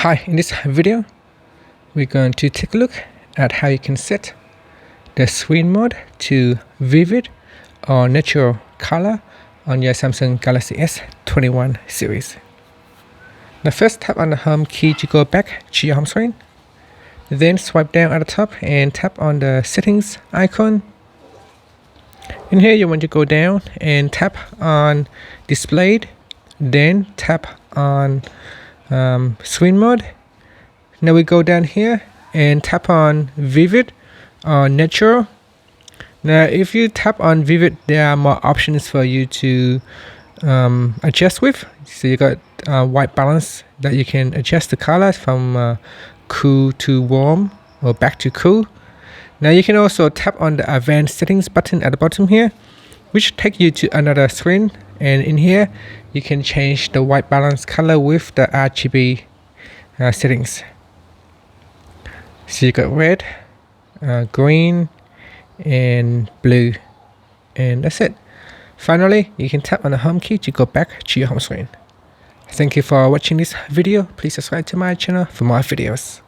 Hi, in this video we're going to take a look at how you can set the screen mode to vivid or natural color on your Samsung Galaxy S21 series. Now first tap on the home key to go back to your home screen. Then swipe down at the top and tap on the settings icon. In here you want to go down and tap on displayed, then tap on screen mode. Now we go down here and tap on vivid or natural. Now if you tap on vivid, there are more options for you to adjust with. So you got white balance that you can adjust the color from cool to warm or back to cool. Now you can also tap on the advanced settings button at the bottom here, which take you to another screen, and in here you can change the white balance color with the RGB settings. So you got red, green and blue, and that's it. Finally, you can tap on the home key to go back to your home screen. Thank you for watching this video. Please subscribe to my channel for more videos.